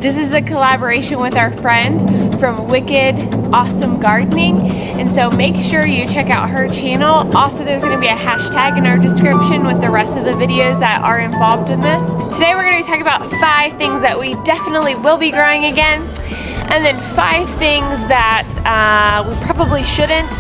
This is a collaboration with our friend from Wicked Awesome Gardening, and so make sure you check out her channel. Also, there's going to be a hashtag in our description with the rest of the videos that are involved in this. Today we're going to be talking about 5 things that we definitely will be growing again, and then 5 things that we probably shouldn't,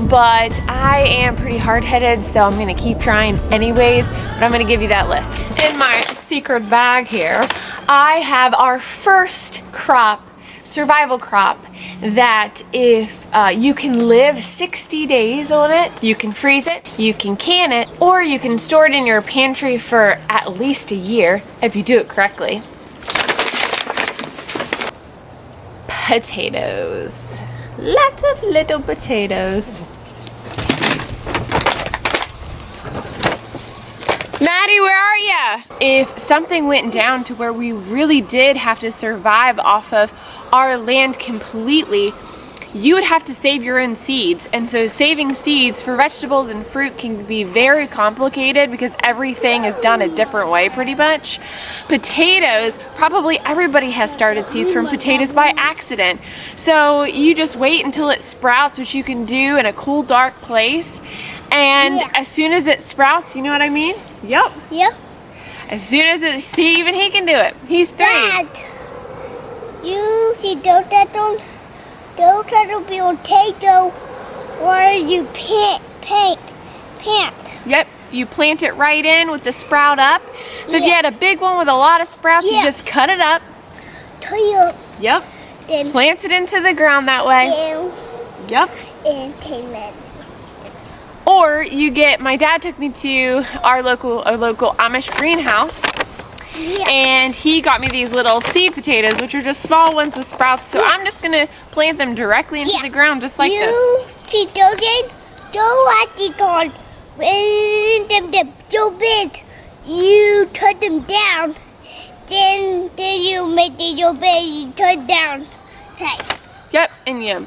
but I am pretty hard-headed, so I'm going to keep trying anyways, but I'm going to give you that list. In my secret bag here, I have our first crop, survival crop, that if you can live 60 days on it, you can freeze it, you can can it, or you can store it in your pantry for at least a year if you do it correctly. Potatoes. Lots of little potatoes. Maddie, where are ya? If something went down to where we really did have to survive off of our land completely, you would have to save your own seeds. And so saving seeds for vegetables and fruit can be very complicated because everything is done a different way pretty much. Potatoes, probably everybody has started seeds from potatoes by accident. So you just wait until it sprouts, which you can do in a cool, dark place. And as soon as it sprouts, you know what I mean? Yep. Yep. As soon as it, see, even he can do it. He's 3. Dad, you see those that don't be potato, or you plant. Yep. You plant it right in with the sprout up. So if you had a big one with a lot of sprouts, you just cut it up. Yep. Then Plant it into the ground that way. Yep. And take that. Or you get, my dad took me to our local Amish greenhouse, and he got me these little seed potatoes, which are just small ones with sprouts. So I'm just gonna plant them directly into the ground, just like this. See those? Don't actually on when them so big. You cut them down, then you make them so big. You cut down tight. Yep, and you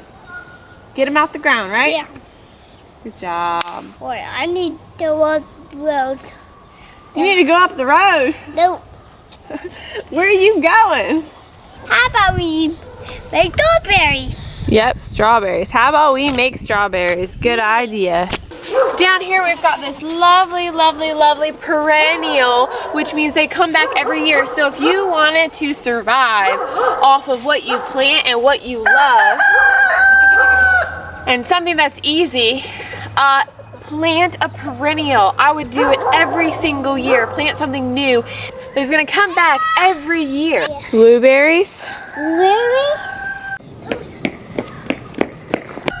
get them out the ground, right? Yeah. Good job. Boy, I need to walk the road. You need to go up the road. No. Where are you going? How about we make strawberry? Yep, strawberries. How about we make strawberries? Good idea. Down here we've got this lovely, lovely, lovely perennial, which means they come back every year. So if you wanted to survive off of what you plant and what you love, and something that's easy, plant a perennial. I would do it every single year. Plant something new that's gonna come back every year. Blueberries. Really?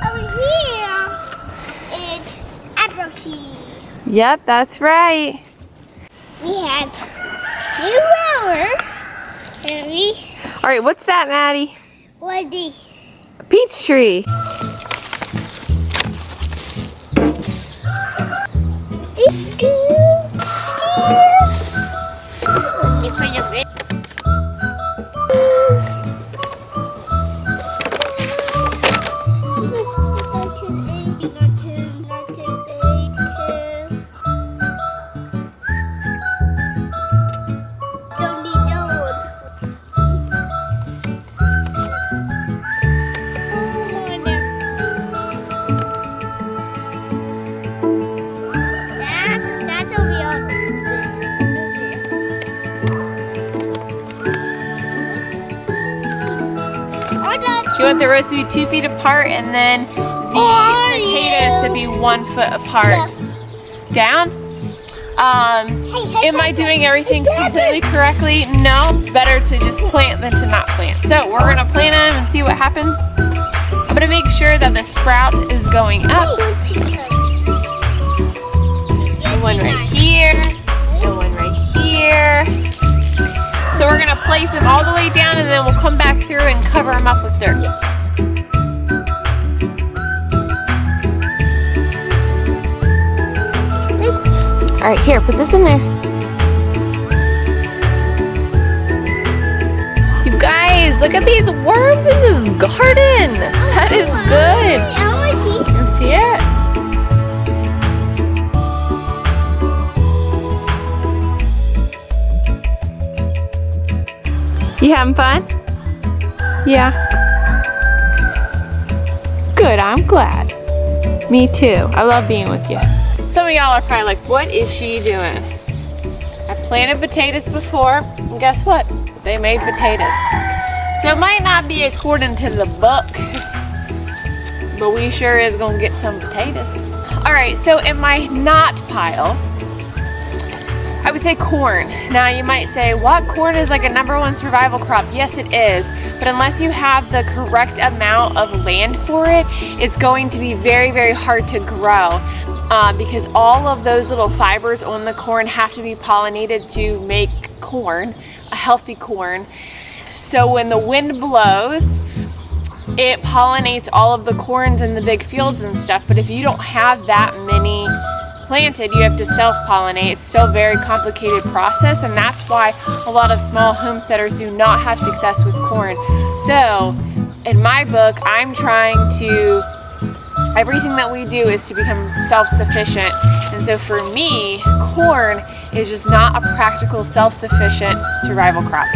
Over here is apple tree. Yep, that's right. We had 2 hours. And All right, what's that, Maddie? what the A peach tree. You want the rows to be 2 feet apart, and then the potatoes to be 1 foot apart. Down? Am I doing everything completely correctly? No, it's better to just plant than to not plant. So we're gonna plant them and see what happens. I'm gonna make sure that the sprout is going up. One right here, and one right here. So we're gonna place them all the way down, and then we'll come back through and cover them up with dirt. All right, here, put this in there. You guys, look at these worms in this garden. That is good. You can see it? You having fun? Yeah. Good, I'm glad. Me too. I love being with you. Some of y'all are probably like, what is she doing? I planted potatoes before, and guess what? They made potatoes. So it might not be according to the book, but we sure is gonna get some potatoes. All right, so in my not pile, I would say corn. Now you might say, what? Corn is like a #1 survival crop. Yes, it is. But unless you have the correct amount of land for it, it's going to be very, very hard to grow because all of those little fibers on the corn have to be pollinated to make corn, a healthy corn. So when the wind blows, it pollinates all of the corns in the big fields and stuff. But if you don't have that many planted, you have to self-pollinate. It's still a very complicated process, and that's why a lot of small homesteaders do not have success with corn. So in my book, I'm trying to, everything that we do is to become self-sufficient. And so for me, corn is just not a practical self-sufficient survival crop.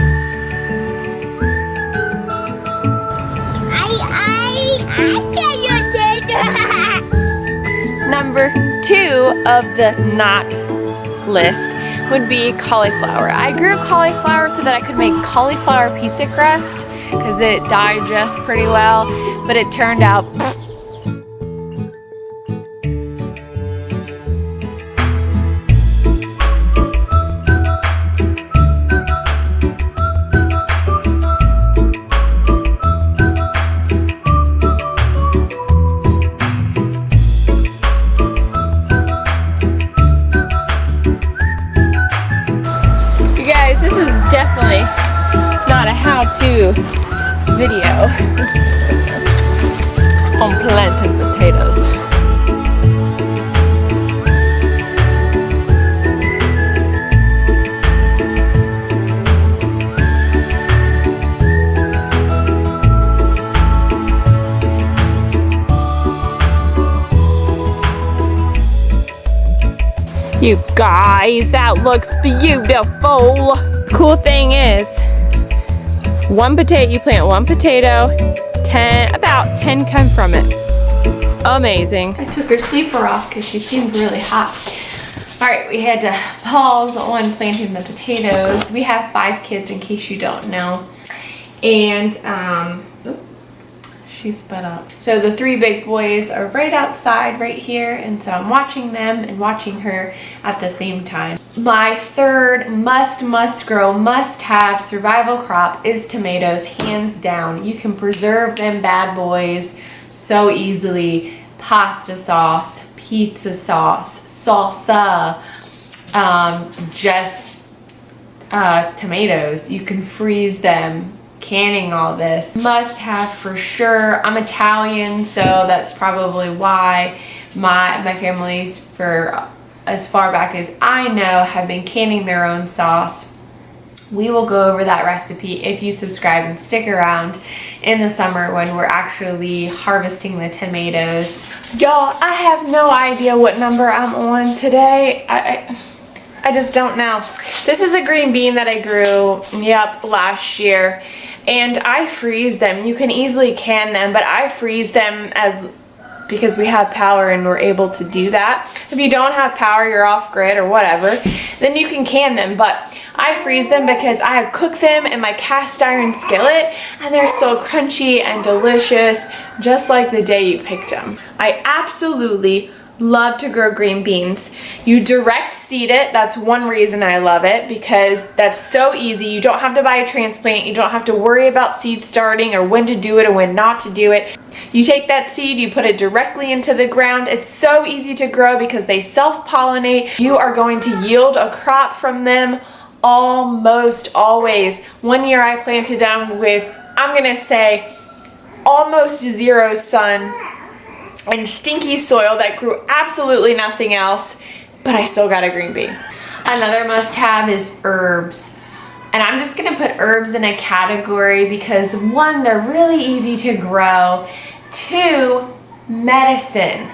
Number 2 of the not list would be cauliflower. I grew cauliflower so that I could make cauliflower pizza crust because it digests pretty well, but it turned out definitely not a how-to video on planting potatoes. You guys, that looks beautiful. Cool thing is, you plant one potato, about 10 come from it. Amazing. I took her sleeper off because she seemed really hot. All right, we had to pause on planting the potatoes. We have 5 kids in case you don't know. And, she sped up. So the 3 big boys are right outside right here, and so I'm watching them and watching her at the same time. My third must grow, must have survival crop is tomatoes, hands down. You can preserve them bad boys so easily. Pasta sauce, pizza sauce, salsa, tomatoes. You can freeze them. Canning all this. Must have for sure. I'm Italian, so that's probably why my families, for as far back as I know, have been canning their own sauce. We will go over that recipe if you subscribe and stick around in the summer when we're actually harvesting the tomatoes. Y'all, I have no idea what number I'm on today. I just don't know. This is a green bean that I grew, last year. And I freeze them. You can easily can them, but I freeze them because we have power and we're able to do that. If you don't have power, you're off grid or whatever, then you can can them. But I freeze them because I cook them in my cast iron skillet and they're so crunchy and delicious, just like the day you picked them. I absolutely love to grow green beans. You direct seed it. That's one reason I love it, because that's so easy. You don't have to buy a transplant. You don't have to worry about seed starting or when to do it or when not to do it. You take that seed, you put it directly into the ground. It's so easy to grow because they self-pollinate. You are going to yield a crop from them almost always. One year I planted them with, I'm gonna say, almost 0 sun and stinky soil that grew absolutely nothing else, but I still got a green bean. Another must-have is herbs. And I'm just gonna put herbs in a category because 1, they're really easy to grow. 2, medicine,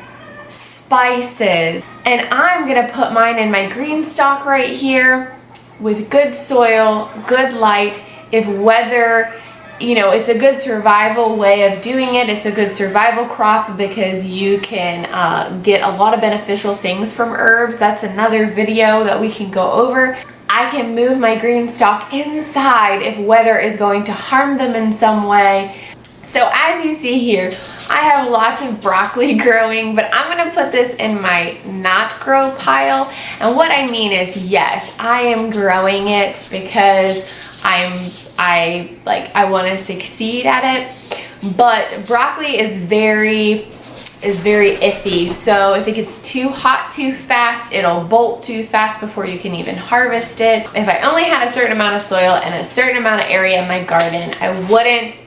spices. And I'm gonna put mine in my green stock right here with good soil, good light. If weather you know, it's a good survival way of doing it. It's a good survival crop because you can get a lot of beneficial things from herbs. That's another video that we can go over. I can move my green stalk inside if weather is going to harm them in some way. So as you see here, I have lots of broccoli growing, but I'm gonna put this in my not grow pile. And what I mean is, yes, I am growing it because I want to succeed at it. But broccoli is very iffy. So if it gets too hot too fast, it'll bolt too fast before you can even harvest it. If I only had a certain amount of soil and a certain amount of area in my garden, I wouldn't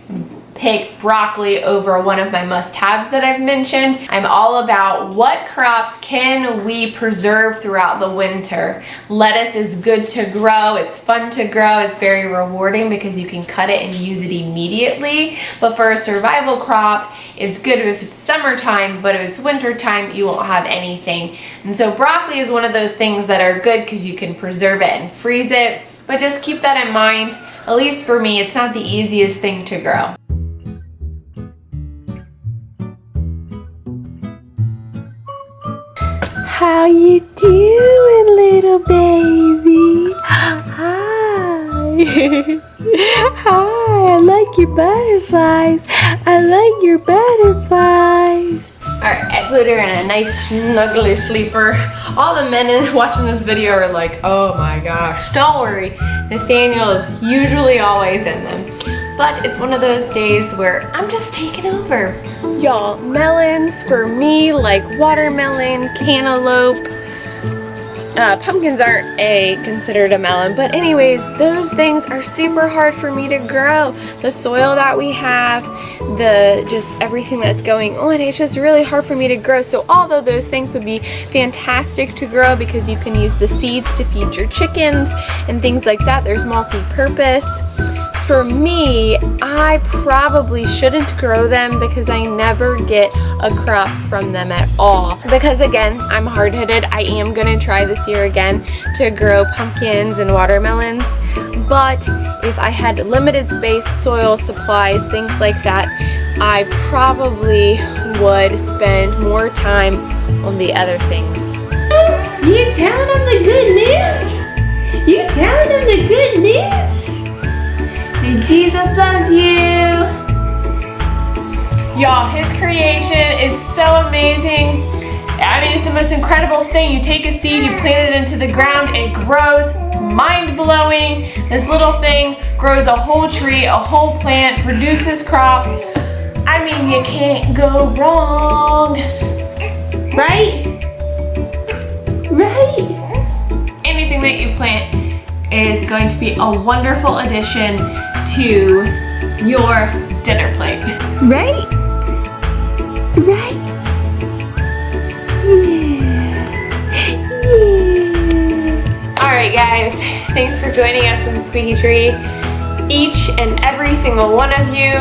pick broccoli over one of my must-haves that I've mentioned. I'm all about what crops can we preserve throughout the winter. Lettuce is good to grow, it's fun to grow, it's very rewarding because you can cut it and use it immediately. But for a survival crop, it's good if it's summertime, but if it's wintertime, you won't have anything. And so broccoli is one of those things that are good because you can preserve it and freeze it. But just keep that in mind. At least for me, it's not the easiest thing to grow. How you doing, little baby? Hi. Hi, I like your butterflies. I like your butterflies. Alright, I put her in a nice snuggly sleeper. All the men watching this video are like, oh my gosh. Don't worry, Nathaniel is usually always in them. But it's one of those days where I'm just taking over. Y'all, melons for me, like watermelon, cantaloupe. Pumpkins aren't considered a melon, but anyways, those things are super hard for me to grow. The soil that we have, just everything that's going on, it's just really hard for me to grow. So although those things would be fantastic to grow because you can use the seeds to feed your chickens and things like that, there's multi-purpose. For me, I probably shouldn't grow them because I never get a crop from them at all. Because again, I'm hard-headed. I am gonna try this year again to grow pumpkins and watermelons. But if I had limited space, soil, supplies, things like that, I probably would spend more time on the other things. You telling them the good news? You telling them the good news? Jesus loves you. Y'all, his creation is so amazing. I mean, it's the most incredible thing. You take a seed, you plant it into the ground, it grows, mind-blowing. This little thing grows a whole tree, a whole plant, produces crop. I mean, you can't go wrong. Right? Right? Anything that you plant is going to be a wonderful addition to your dinner plate. Right? Right? Yeah. Yeah. Alright guys, thanks for joining us in the Squeaky Tree. Each and every single one of you,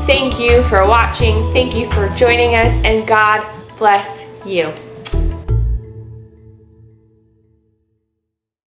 thank you for watching, thank you for joining us, and God bless you.